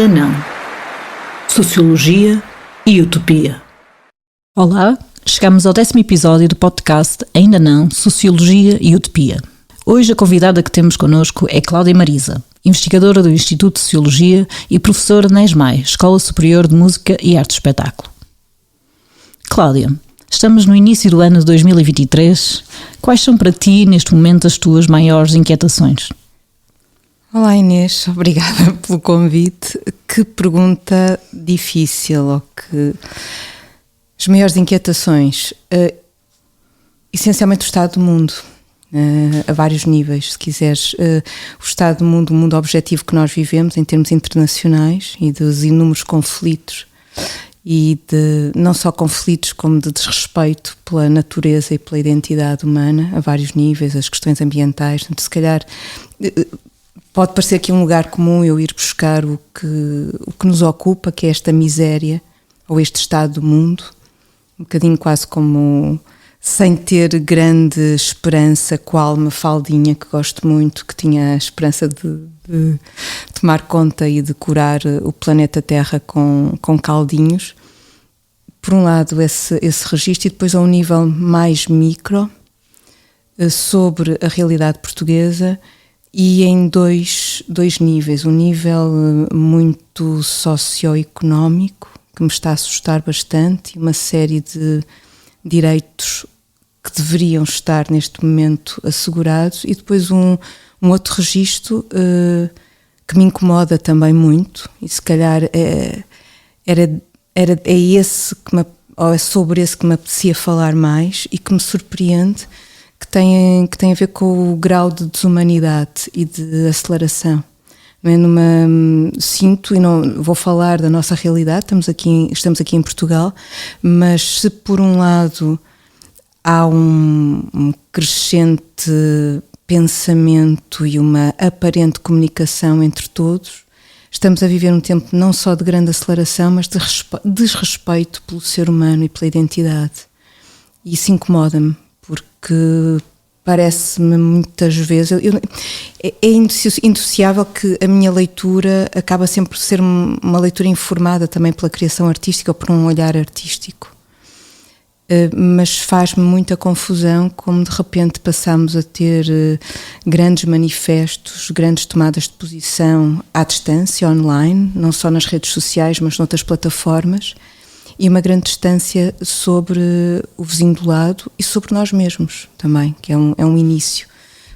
Ainda não. Sociologia e utopia. Olá, chegamos ao 10º episódio do podcast Ainda não, Sociologia e Utopia. Hoje a convidada que temos connosco é Cláudia Marisa, investigadora do Instituto de Sociologia e professora na ESMAI, Escola Superior de Música e Arte do Espetáculo. Cláudia, estamos no início do ano de 2023. Quais são para ti, neste momento, as tuas maiores inquietações? Olá Inês, obrigada pelo convite. Que pergunta difícil, ou que... As maiores inquietações, essencialmente o estado do mundo, a vários níveis, se quiseres, o estado do mundo, o mundo objetivo que nós vivemos em termos internacionais e dos inúmeros conflitos, e de não só conflitos como de desrespeito pela natureza e pela identidade humana a vários níveis, as questões ambientais. Portanto, se calhar pode parecer aqui um lugar comum eu ir buscar o que nos ocupa, que é esta miséria ou este estado do mundo, um bocadinho quase como sem ter grande esperança, qual Mafaldinha, que gosto muito, que tinha a esperança de tomar conta e de curar o planeta Terra com caldinhos. Por um lado esse registro, e depois a um nível mais micro, sobre a realidade portuguesa, e em dois níveis. Um nível muito socioeconómico, que me está a assustar bastante, e uma série de direitos que deveriam estar neste momento assegurados, e depois um outro registro que me incomoda também muito, e se calhar é sobre esse que me apetecia falar mais e que me surpreende, que tem a ver com o grau de desumanidade e de aceleração. Sinto, e não vou falar da nossa realidade, estamos aqui em Portugal, mas se por um lado há um crescente pensamento e uma aparente comunicação entre todos, estamos a viver um tempo não só de grande aceleração, mas de desrespeito pelo ser humano e pela identidade. E isso incomoda-me, porque parece-me muitas vezes... É indissociável que a minha leitura acaba sempre por ser uma leitura informada também pela criação artística ou por um olhar artístico. Mas faz-me muita confusão como de repente passamos a ter grandes manifestos, grandes tomadas de posição à distância, online, não só nas redes sociais, mas noutras plataformas, e uma grande distância sobre o vizinho do lado e sobre nós mesmos também, que é um início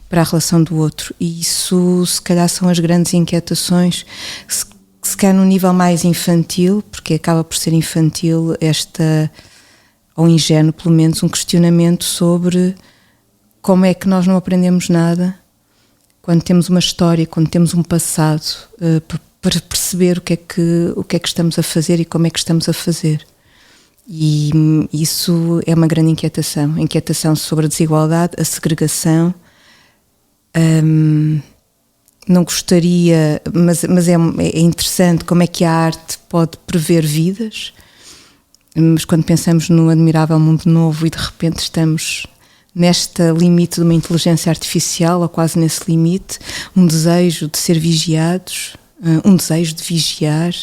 para a relação do outro. E isso, se calhar, são as grandes inquietações, se calhar num nível mais infantil, porque acaba por ser infantil ou ingênuo pelo menos, um questionamento sobre como é que nós não aprendemos nada quando temos uma história, quando temos um passado, para perceber o que é que estamos a fazer e como é que estamos a fazer. E isso é uma grande inquietação sobre a desigualdade, a segregação. Não gostaria, mas é interessante como é que a arte pode prever vidas, mas quando pensamos no admirável mundo novo e de repente estamos nesta limite de uma inteligência artificial, ou quase nesse limite, um desejo de ser vigiados, um desejo de vigiar,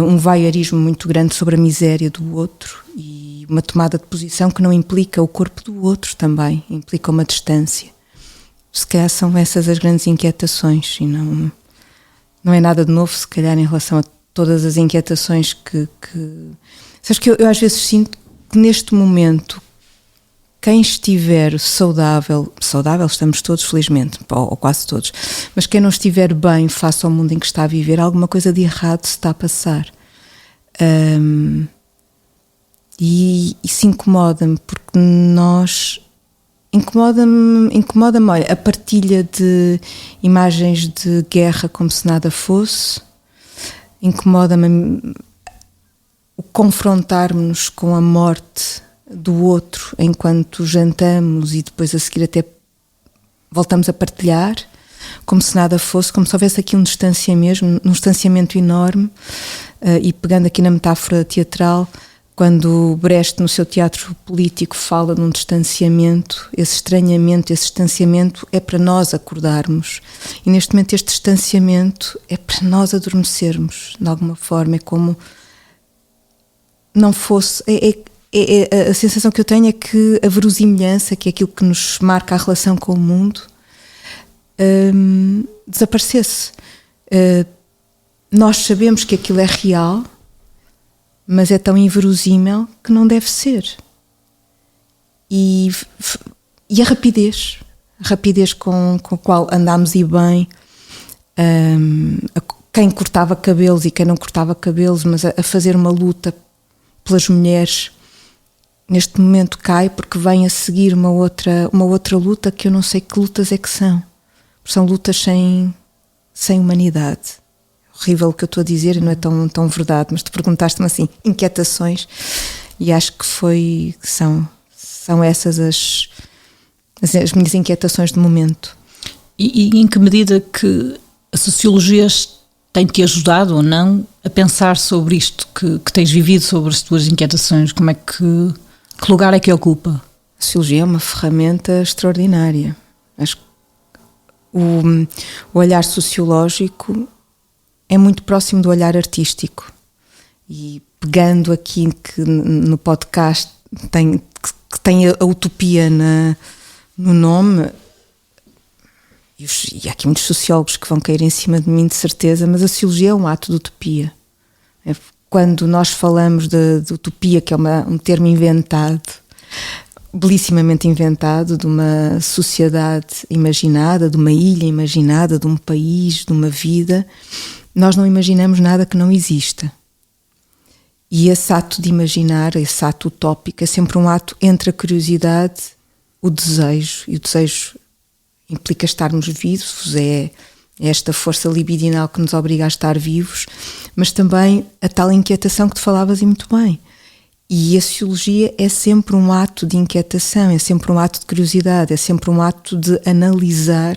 um voyeurismo muito grande sobre a miséria do outro, e uma tomada de posição que não implica o corpo do outro também, implica uma distância. Se calhar são essas as grandes inquietações, e não é nada de novo, se calhar, em relação a todas as inquietações que... Sabes que eu às vezes sinto que neste momento quem estiver saudável estamos todos, felizmente, ou quase todos, mas quem não estiver bem face ao mundo em que está a viver, alguma coisa de errado se está a passar. E isso incomoda-me, porque incomoda-me, olha, a partilha de imagens de guerra como se nada fosse, incomoda-me o confrontarmos-nos com a morte do outro enquanto jantamos e depois a seguir até voltamos a partilhar, como se nada fosse, como se houvesse aqui um distanciamento enorme, e pegando aqui na metáfora teatral, Quando Brecht, no seu teatro político, fala de um distanciamento, esse estranhamento, esse distanciamento é para nós acordarmos. E neste momento este distanciamento é para nós adormecermos, de alguma forma. É como não fosse... a sensação que eu tenho é que a verosimilhança, que é aquilo que nos marca a relação com o mundo, desaparecesse. Nós sabemos que aquilo é real, mas é tão inverosímil que não deve ser. E a rapidez com a qual andámos e bem, quem cortava cabelos e quem não cortava cabelos, mas a fazer uma luta pelas mulheres, neste momento cai porque vem a seguir uma outra luta que eu não sei que lutas é que são. São lutas sem humanidade. Horrível o que eu estou a dizer e não é tão verdade, mas tu perguntaste-me assim, inquietações, e acho que são essas as minhas inquietações de momento. E em que medida que a sociologia tem-te ajudado ou não a pensar sobre isto que tens vivido, sobre as tuas inquietações? Como é que lugar é que ocupa? A sociologia é uma ferramenta extraordinária. Acho que o olhar sociológico é muito próximo do olhar artístico. E pegando aqui que no podcast que tem a utopia no nome, e há aqui muitos sociólogos que vão cair em cima de mim de certeza, mas a sociologia é um ato de utopia. Quando nós falamos de utopia, que é um termo inventado, belíssimamente inventado, de uma sociedade imaginada, de uma ilha imaginada, de um país, de uma vida, nós não imaginamos nada que não exista. E esse ato de imaginar, esse ato utópico, é sempre um ato entre a curiosidade, o desejo, e o desejo implica estarmos vivos, é esta força libidinal que nos obriga a estar vivos, mas também a tal inquietação que tu falavas e muito bem. E a sociologia é sempre um ato de inquietação, é sempre um ato de curiosidade, é sempre um ato de analisar,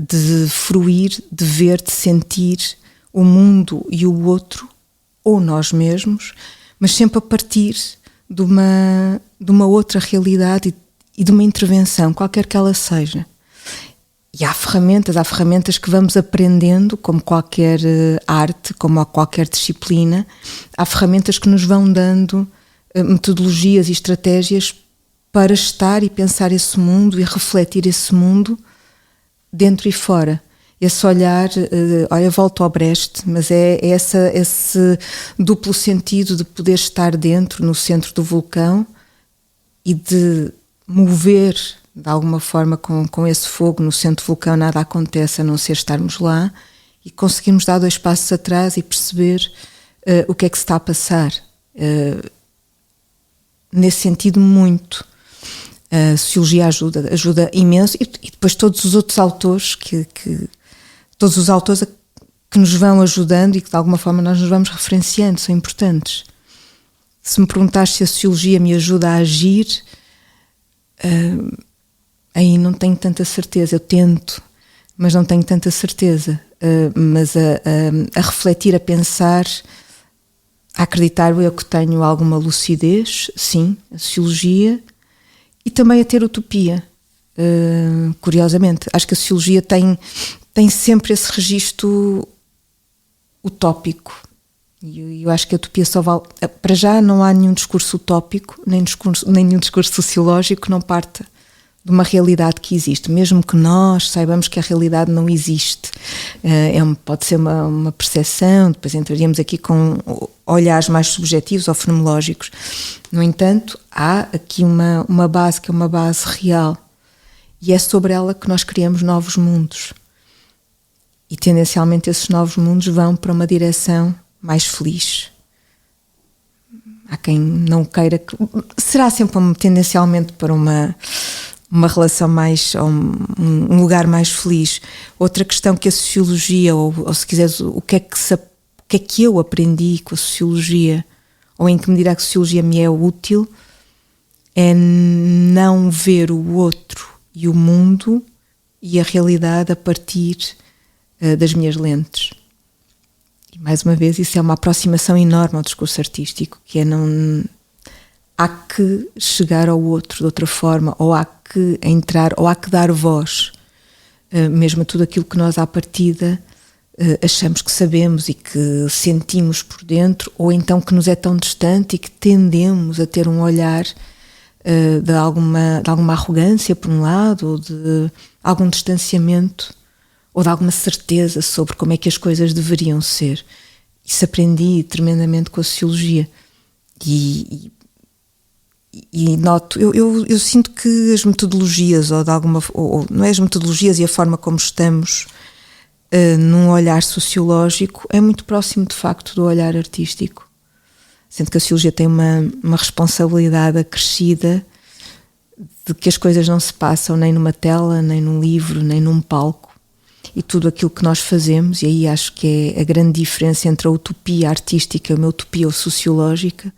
de fruir, de ver, de sentir o mundo e o outro, ou nós mesmos, mas sempre a partir de uma outra realidade e de uma intervenção, qualquer que ela seja. E há ferramentas que vamos aprendendo, como qualquer arte, como qualquer disciplina, há ferramentas que nos vão dando metodologias e estratégias para estar e pensar esse mundo e refletir esse mundo dentro e fora. Esse olhar, olha, volto ao Brecht, mas é esse duplo sentido de poder estar dentro, no centro do vulcão, e de mover de alguma forma com esse fogo no centro do vulcão. Nada acontece a não ser estarmos lá e conseguirmos dar 2 passos atrás e perceber o que é que se está a passar. Nesse sentido, muito. A sociologia ajuda imenso, e depois todos os outros autores todos os autores que nos vão ajudando e que de alguma forma nós nos vamos referenciando, são importantes. Se me perguntares se a sociologia me ajuda a agir, aí não tenho tanta certeza. Eu tento, mas não tenho tanta certeza. Mas a refletir, a pensar, a acreditar eu que tenho alguma lucidez, sim, a sociologia, e também a ter utopia, curiosamente. Acho que a sociologia tem sempre esse registro utópico. E eu acho que a utopia só vale... Para já não há nenhum discurso utópico, nem nenhum discurso sociológico que não parta de uma realidade que existe, mesmo que nós saibamos que a realidade não existe. Pode ser uma percepção, depois entraríamos aqui com olhares mais subjetivos ou fenomenológicos. No entanto, há aqui uma base que é uma base real, e é sobre ela que nós criamos novos mundos. E tendencialmente esses novos mundos vão para uma direção mais feliz. Há quem não queira... Será sempre tendencialmente para uma relação mais... um lugar mais feliz. Outra questão que a sociologia, ou se quiseres, o que é que eu aprendi com a sociologia, ou em que medida a sociologia me é útil, é não ver o outro e o mundo e a realidade a partir das minhas lentes. E mais uma vez, isso é uma aproximação enorme ao discurso artístico, que é não... Há que chegar ao outro de outra forma, ou há que entrar, ou há que dar voz, mesmo a tudo aquilo que nós à partida achamos que sabemos e que sentimos por dentro, ou então que nos é tão distante e que tendemos a ter um olhar de alguma arrogância por um lado, ou de algum distanciamento, ou de alguma certeza sobre como é que as coisas deveriam ser. Isso aprendi tremendamente com a sociologia. E noto, eu sinto que as metodologias, ou não é as metodologias e a forma como estamos num olhar sociológico, é muito próximo de facto do olhar artístico. Sinto que a sociologia tem uma responsabilidade acrescida de que as coisas não se passam nem numa tela, nem num livro, nem num palco. E tudo aquilo que nós fazemos, e aí acho que é a grande diferença entre a utopia artística e uma utopia sociológica.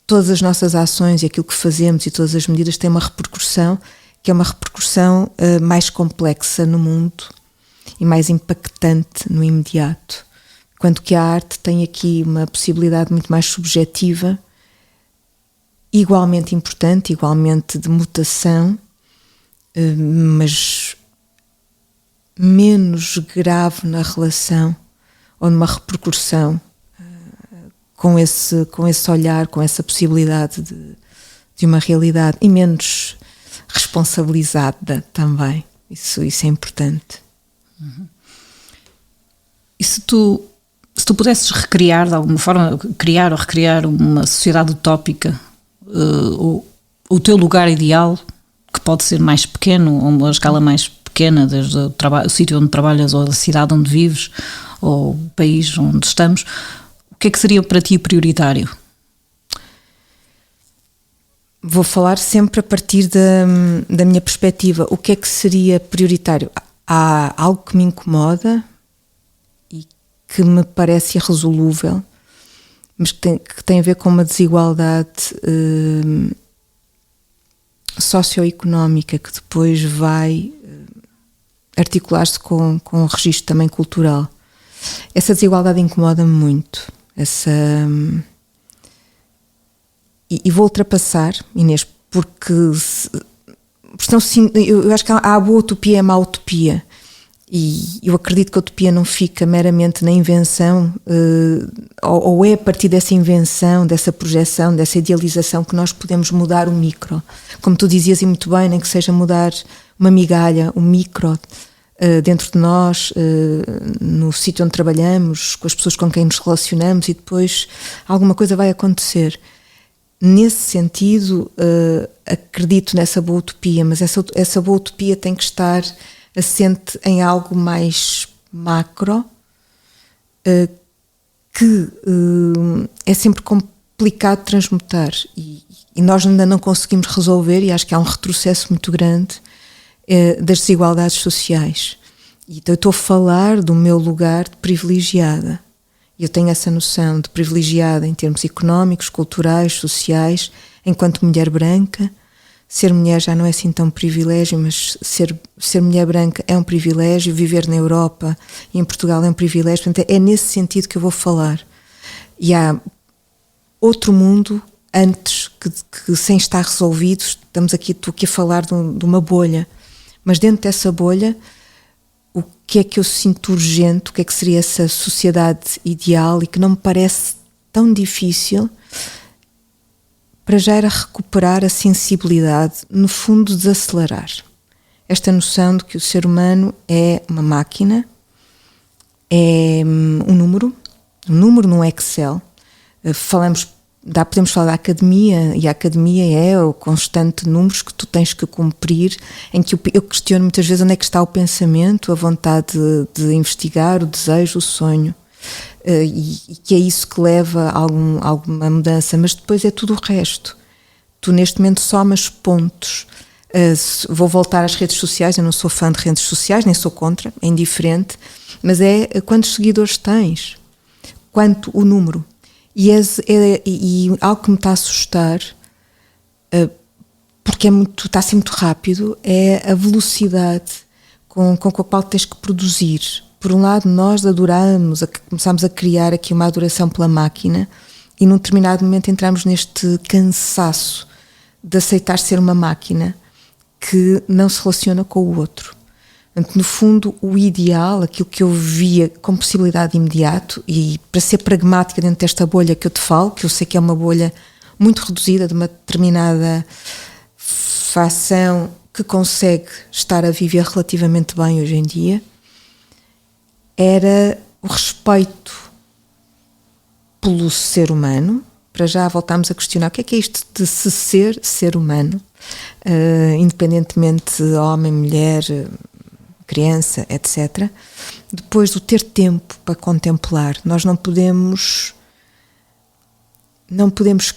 Todas as nossas ações e aquilo que fazemos e todas as medidas têm uma repercussão, que é uma repercussão mais complexa no mundo e mais impactante no imediato. Enquanto que a arte tem aqui uma possibilidade muito mais subjetiva, igualmente importante, igualmente de mutação, mas menos grave na relação ou numa repercussão com esse olhar, com essa possibilidade de uma realidade, e menos responsabilizada também. Isso é importante. Uhum. E se tu pudesses recriar de alguma forma, criar ou recriar uma sociedade utópica, o teu lugar ideal, que pode ser mais pequeno, ou uma escala mais pequena, desde o sítio onde trabalhas, ou a cidade onde vives, ou o país onde estamos, o que é que seria para ti prioritário? Vou falar sempre a partir da minha perspectiva. O que é que seria prioritário? Há algo que me incomoda e que me parece irresolúvel, mas que tem a ver com uma desigualdade socioeconómica que depois vai articular-se com um registro também cultural. Essa desigualdade incomoda-me muito. E vou ultrapassar, Inês, porque eu acho que há a boa utopia e a má utopia, e eu acredito que a utopia não fica meramente na invenção, ou é a partir dessa invenção, dessa projeção, dessa idealização que nós podemos mudar o micro, como tu dizias e muito bem, nem que seja mudar uma migalha, o micro, dentro de nós, no sítio onde trabalhamos, com as pessoas com quem nos relacionamos, e depois alguma coisa vai acontecer. Nesse sentido, acredito nessa boa utopia, mas essa boa utopia tem que estar assente em algo mais macro, que é sempre complicado de transmutar, e nós ainda não conseguimos resolver, e acho que há um retrocesso muito grande das desigualdades sociais. Então eu estou a falar do meu lugar de privilegiada. Eu tenho essa noção de privilegiada em termos económicos, culturais, sociais, enquanto mulher branca. Ser mulher já não é assim tão privilégio, mas ser mulher branca é um privilégio, viver na Europa e em Portugal é um privilégio. Portanto, é nesse sentido que eu vou falar. E há outro mundo antes que sem estar resolvido, estou aqui a falar de uma bolha, mas dentro dessa bolha, o que é que eu sinto urgente, o que é que seria essa sociedade ideal, e que não me parece tão difícil, para já era recuperar a sensibilidade, no fundo desacelerar. Esta noção de que o ser humano é uma máquina, é um número num Excel. Podemos falar da academia, e a academia é o constante de números que tu tens que cumprir, em que eu questiono muitas vezes onde é que está o pensamento, a vontade de investigar, o desejo, o sonho, e que é isso que leva a alguma mudança, mas depois é tudo o resto. Tu neste momento somas pontos. Vou voltar às redes sociais, eu não sou fã de redes sociais, nem sou contra, é indiferente, mas é quantos seguidores tens, quanto o número. E algo que me está a assustar, porque está a ser muito rápido, é a velocidade com a qual tens que produzir. por um lado nós adoramos, começámos a criar aqui uma adoração pela máquina e num determinado momento entramos neste cansaço de aceitar ser uma máquina que não se relaciona com o outro. Portanto, no fundo, o ideal, aquilo que eu via como possibilidade de imediato, e para ser pragmática dentro desta bolha que eu te falo, que eu sei que é uma bolha muito reduzida de uma determinada facção que consegue estar a viver relativamente bem hoje em dia, era o respeito pelo ser humano. Para já voltámos a questionar o que é isto de se ser humano, independentemente de homem, mulher, criança, etc. Depois do ter tempo para contemplar, nós não podemos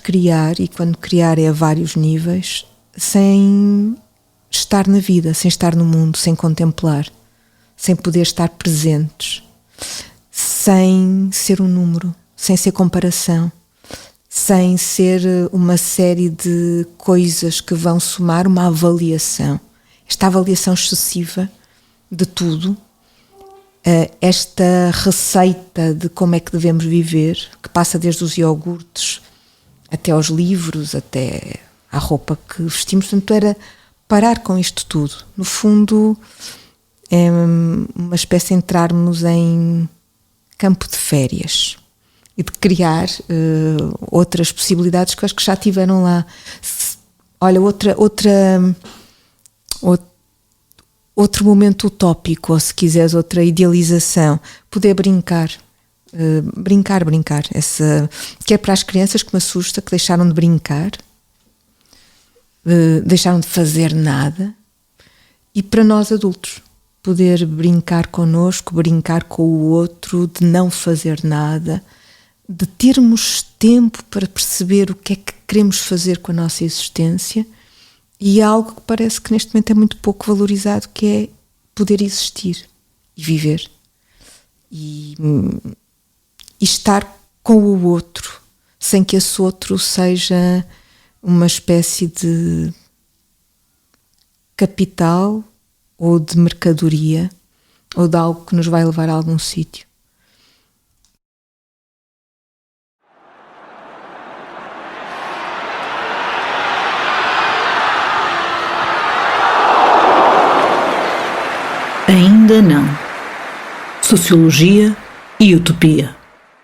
criar, e quando criar é a vários níveis, sem estar na vida, sem estar no mundo, sem contemplar, sem poder estar presentes, sem ser um número, sem ser comparação, sem ser uma série de coisas que vão somar uma avaliação. Esta avaliação excessiva de tudo, esta receita de como é que devemos viver, que passa desde os iogurtes até aos livros, até à roupa que vestimos. Portanto, era parar com isto tudo. No fundo, é uma espécie de entrarmos em campo de férias e de criar outras possibilidades que eu acho que já tiveram lá. Olha, outro momento utópico, ou se quiseres outra idealização, poder brincar. Brincar. Que é para as crianças que me assusta, que deixaram de brincar, deixaram de fazer nada, e para nós adultos, poder brincar connosco, brincar com o outro, de não fazer nada, de termos tempo para perceber o que é que queremos fazer com a nossa existência, e algo que parece que neste momento é muito pouco valorizado, que é poder existir e viver e estar com o outro, sem que esse outro seja uma espécie de capital ou de mercadoria ou de algo que nos vai levar a algum sítio. Ainda não. Sociologia e utopia.